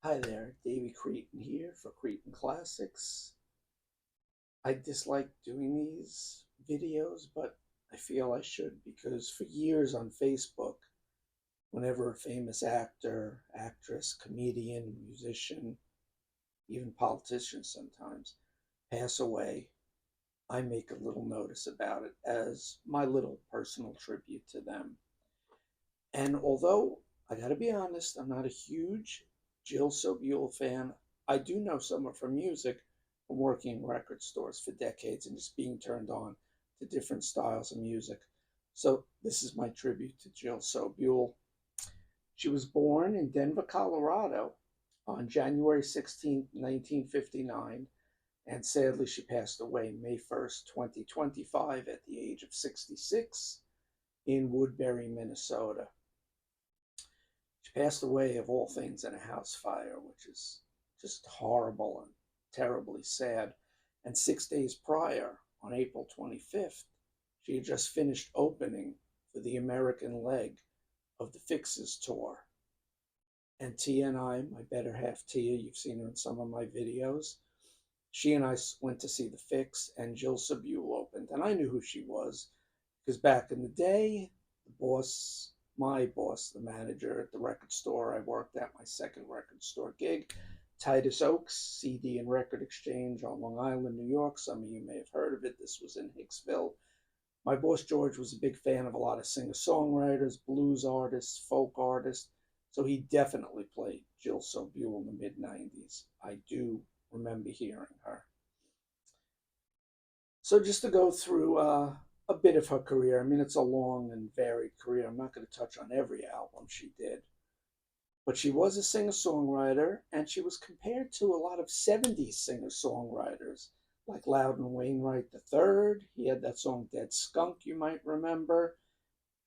Hi there, Davey Cretin here for Cretin Classics. I dislike doing these videos, but I feel I should because for years on Facebook, whenever a famous actor, actress, comedian, musician, even politicians sometimes pass away, I make a little notice about it as my little personal tribute to them. And although I gotta be honest, I'm not a huge Jill Sobule fan, I do know some of her music from working in record stores for decades and just being turned on to different styles of music. So this is my tribute to Jill Sobule. She was born in Denver, Colorado on January 16th, 1959, and sadly she passed away May 1st, 2025 at the age of 66 in Woodbury, Minnesota. She passed away of all things in a house fire, which is just horrible and terribly sad. And 6 days prior, on April 25th, she had just finished opening for the American leg of the Fixx's tour. And Tia and I, my better half Tia, you've seen her in some of my videos, she and I went to see the Fixx, and Jill Sobule opened. And I knew who she was because back in the day, the boss, my boss, the manager at the record store I worked at, my second record store gig, Titus Oaks CD and Record Exchange on Long Island, New York. Some of you may have heard of it. This was in Hicksville. My boss George was a big fan of a lot of singer-songwriters, blues artists, folk artists, so he definitely played Jill Sobule in the mid-90s. I do remember hearing her. So just to go through a bit of her career, I mean, it's a long and varied career. I'm not going to touch on every album she did, but she was a singer-songwriter, and she was compared to a lot of 70s singer-songwriters, like Loudon Wainwright III. He had that song Dead Skunk, you might remember.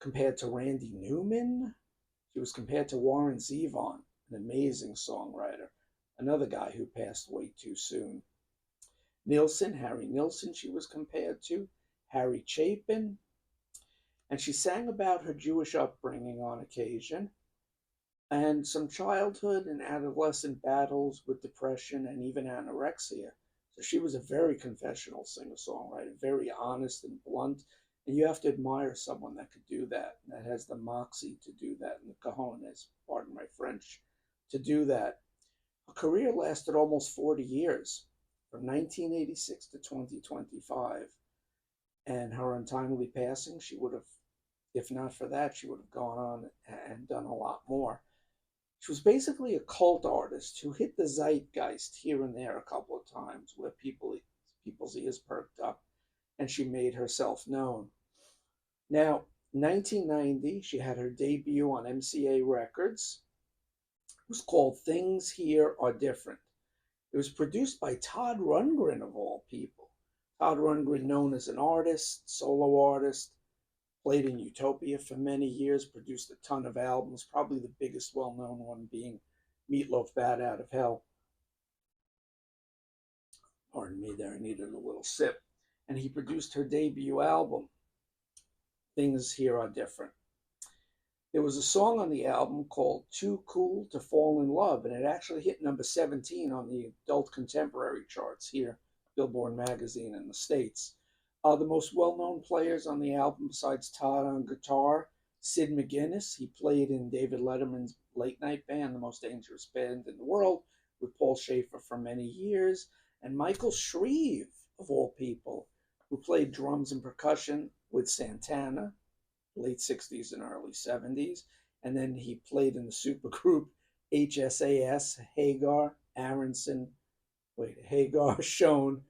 Compared to Randy Newman. She was compared to Warren Zevon, an amazing songwriter, another guy who passed away too soon. Harry Nilsson, she was compared to, Harry Chapin, and she sang about her Jewish upbringing on occasion and some childhood and adolescent battles with depression and even anorexia. So she was a very confessional singer-songwriter, very honest and blunt, and you have to admire someone that could do that, that has the moxie to do that, and the cojones, pardon my French, to do that. Her career lasted almost 40 years, from 1986 to 2025, and her untimely passing, she would have, if not for that, she would have gone on and done a lot more. She was basically a cult artist who hit the zeitgeist here and there a couple of times where people's ears perked up and she made herself known. Now, 1990, she had her debut on MCA Records. It was called Things Here Are Different. It was produced by Todd Rundgren, of all people. Todd Rundgren, known as an artist, solo artist, played in Utopia for many years, produced a ton of albums, probably the biggest well-known one being Meatloaf Bat Out of Hell. Pardon me there, I needed a little sip. And he produced her debut album, Things Here Are Different. There was a song on the album called Too Cool to Fall in Love, and it actually hit number 17 on the adult contemporary charts here, Billboard magazine in the States. The most well-known players on the album besides Todd on guitar, Sid McGuinness. He played in David Letterman's late night band, the most dangerous band in the world, with Paul Shaffer for many years. And Michael Shreve, of all people, who played drums and percussion with Santana, late 60s and early 70s. And then he played in the supergroup HSAS, Hagar, Schoen,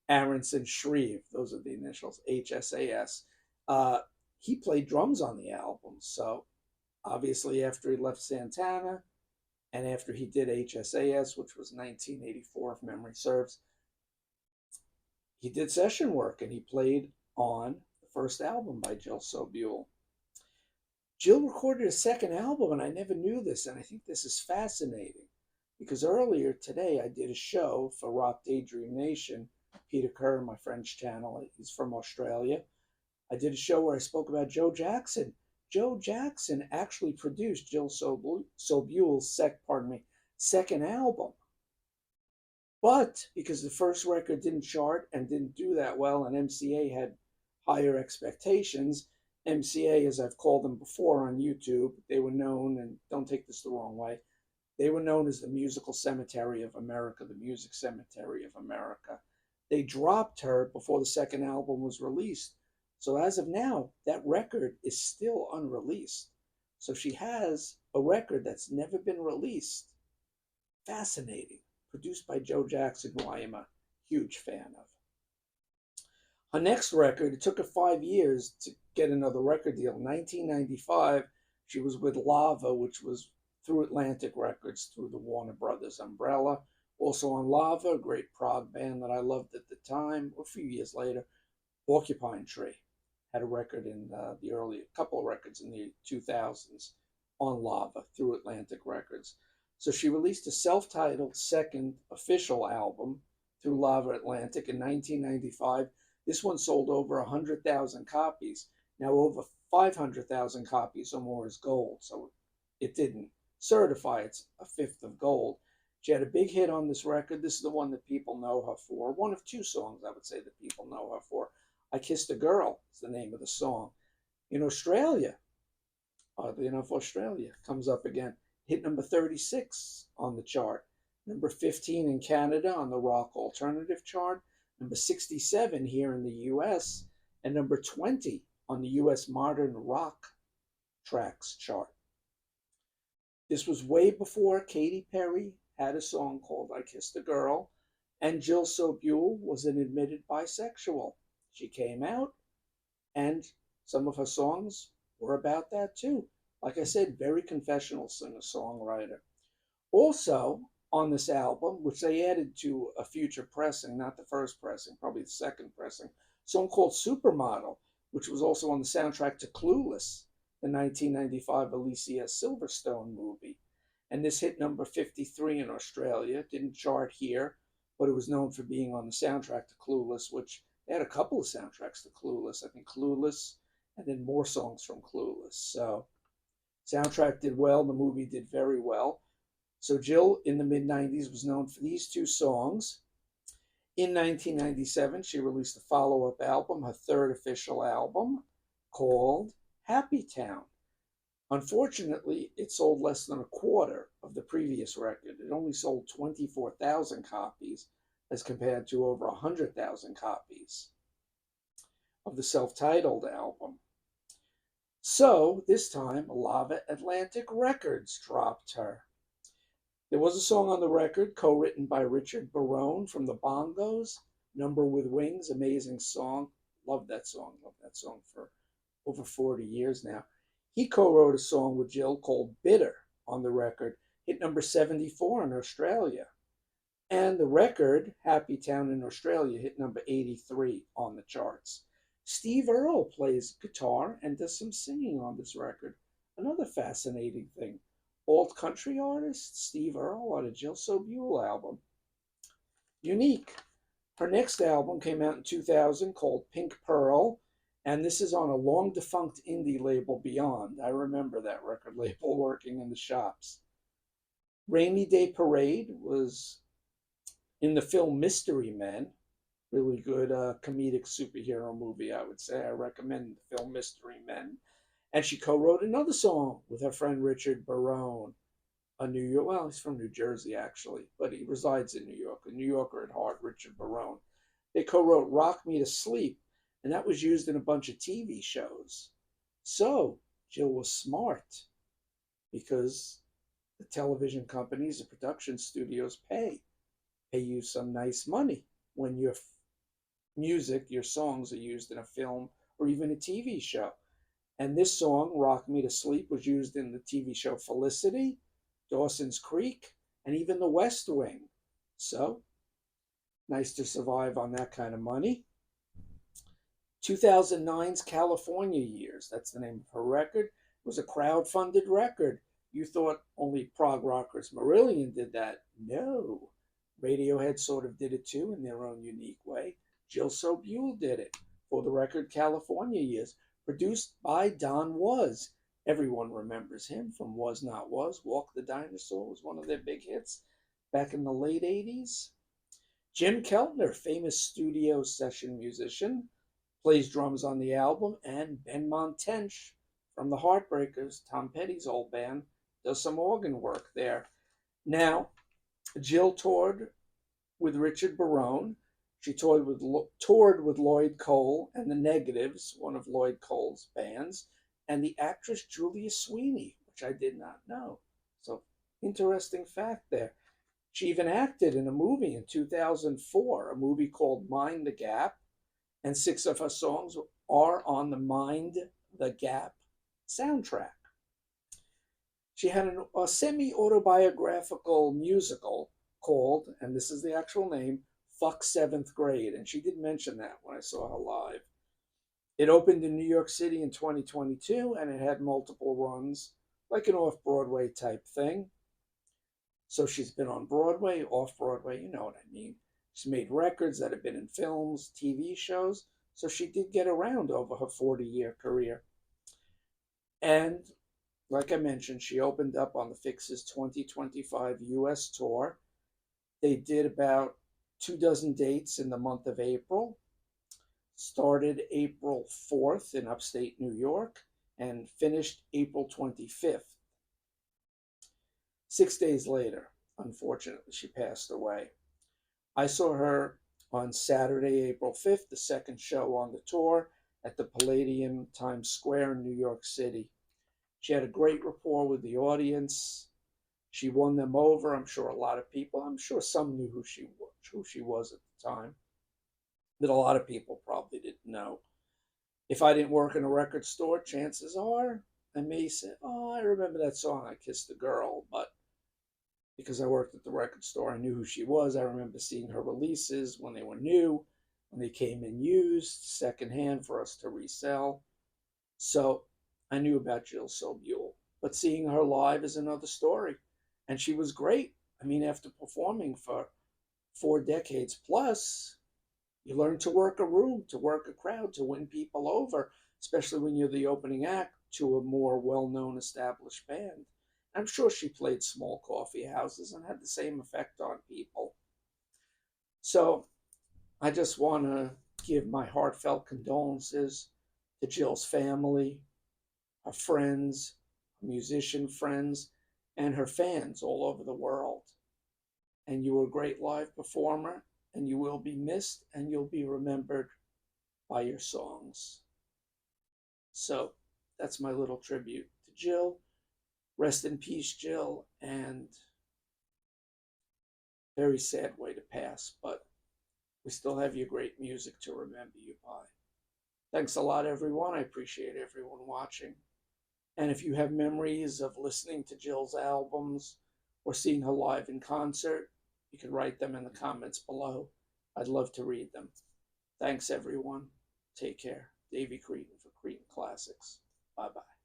Aronson, Shreve. Those are the initials, HSAS. He played drums on the album. So obviously after he left Santana and after he did HSAS, which was 1984 if memory serves, he did session work and he played on the first album by Jill Sobule. Jill recorded a second album, and I never knew this, and I think this is fascinating because earlier today I did a show for Rock Daydream Nation, Peter Kerr, my French channel. He's from Australia. I did a show where I spoke about Joe Jackson. Joe Jackson actually produced Jill Sobule's second album. But because the first record didn't chart and didn't do that well, and MCA had higher expectations, MCA, as I've called them before on YouTube, they were known, and don't take this the wrong way, they were known as the Musical Cemetery of America, the Music Cemetery of America. They dropped her before the second album was released. So as of now, that record is still unreleased. So she has a record that's never been released. Fascinating. Produced by Joe Jackson, who I am a huge fan of. Her next record, it took her 5 years to get another record deal. In 1995, she was with Lava, which was through Atlantic Records, through the Warner Brothers umbrella. Also on Lava, a great prog band that I loved at the time, a few years later, Porcupine Tree had a record in the early, a couple of records in the 2000s on Lava through Atlantic Records. So she released a self-titled second official album through Lava Atlantic in 1995. This one sold over 100,000 copies. Now over 500,000 copies or more is gold, so it didn't certify it's a fifth of gold. She had a big hit on this record. This is the one that people know her for. One of two songs I would say that people know her for. I Kissed a Girl is the name of the song. In Australia, oddly enough, Australia comes up again. Hit number 36 on the chart. Number 15 in Canada on the rock alternative chart. Number 67 here in the US. And number 20 on the US modern rock tracks chart. This was way before Katy Perry had a song called I Kissed a Girl. And Jill Sobule was an admitted bisexual. She came out, and some of her songs were about that too. Like I said, very confessional singer-songwriter. Also, on this album, which they added to a future pressing, not the first pressing, probably the second pressing, a song called Supermodel, which was also on the soundtrack to Clueless, the 1995 Alicia Silverstone movie. And this hit number 53 in Australia. It didn't chart here, but it was known for being on the soundtrack to Clueless, which they had a couple of soundtracks to Clueless. I think Clueless, and then more songs from Clueless. So soundtrack did well. The movie did very well. So Jill, in the mid-90s, was known for these two songs. In 1997, she released a follow-up album, her third official album, called Happy Town. Unfortunately, it sold less than a quarter of the previous record. It only sold 24,000 copies as compared to over 100,000 copies of the self-titled album. So this time, Lava Atlantic Records dropped her. There was a song on the record co-written by Richard Barone from the Bongos, Number with Wings, amazing song. Love that song for over 40 years now. He co-wrote a song with Jill called Bitter on the record, hit number 74 in Australia. And the record, Happy Town in Australia, hit number 83 on the charts. Steve Earle plays guitar and does some singing on this record. Another fascinating thing. Alt country artist Steve Earle on a Jill Sobule album. Unique. Her next album came out in 2000 called Pink Pearl. And this is on a long defunct indie label, Beyond. I remember that record label working in the shops. Rainy Day Parade was in the film Mystery Men. Really good comedic superhero movie, I would say. I recommend the film Mystery Men. And she co-wrote another song with her friend Richard Barone, a New York, well, he's from New Jersey actually, but he resides in New York, a New Yorker at heart, Richard Barone. They co-wrote Rock Me to Sleep, and that was used in a bunch of TV shows. So Jill was smart because the television companies, the production studios pay you some nice money when your music, your songs are used in a film or even a TV show. And this song, Rock Me to Sleep, was used in the TV show Felicity, Dawson's Creek, and even The West Wing. So, nice to survive on that kind of money. 2009's California Years, that's the name of her record, was a crowd-funded record. You thought only prog rockers Marillion did that. No. Radiohead sort of did it too in their own unique way. Jill Sobule did it for the record California Years, produced by Don Was. Everyone remembers him from Was Not Was. Walk the Dinosaur was one of their big hits back in the late 80s. Jim Keltner, famous studio session musician, plays drums on the album, and Ben Montench from the Heartbreakers, Tom Petty's old band, does some organ work there. Now, Jill toured with Richard Barone. She toured with Lloyd Cole and the Negatives, one of Lloyd Cole's bands, and the actress Julia Sweeney, which I did not know. So, interesting fact there. She even acted in a movie in 2004, a movie called Mind the Gap, and 6 of her songs are on the Mind the Gap soundtrack. She had a semi autobiographical musical called, and this is the actual name, Fuck Seventh Grade. And she did mention that when I saw her live. It opened in New York City in 2022, and it had multiple runs, like an off Broadway type thing. So she's been on Broadway, off Broadway, you know what I mean. She's made records that have been in films, TV shows, so she did get around over her 40-year career. And like I mentioned, she opened up on the Fixx's 2025 US tour. They did about 24 dates in the month of April. Started April 4th in upstate New York and finished April 25th. 6 days later, unfortunately, she passed away. I saw her on Saturday, April 5th, the second show on the tour at the Palladium Times Square in New York City. She had a great rapport with the audience. She won them over. I'm sure some knew who she was at the time, but a lot of people probably didn't know. If I didn't work in a record store, chances are I may say, oh, I remember that song, I Kissed the Girl, but because I worked at the record store, I knew who she was. I remember seeing her releases when they were new, when they came in used, secondhand for us to resell. So I knew about Jill Sobule. But seeing her live is another story. And she was great. I mean, after performing for 4 decades plus, you learn to work a room, to work a crowd, to win people over, especially when you're the opening act to a more well-known established band. I'm sure she played small coffee houses and had the same effect on people. So I just want to give my heartfelt condolences to Jill's family, her friends, musician friends, and her fans all over the world. And you were a great live performer, and you will be missed, and you'll be remembered by your songs. So that's my little tribute to Jill. Rest in peace, Jill, and very sad way to pass, but we still have your great music to remember you by. Thanks a lot, everyone. I appreciate everyone watching. And if you have memories of listening to Jill's albums or seeing her live in concert, you can write them in the comments below. I'd love to read them. Thanks, everyone. Take care. Davey Cretin for Cretin Classics. Bye-bye.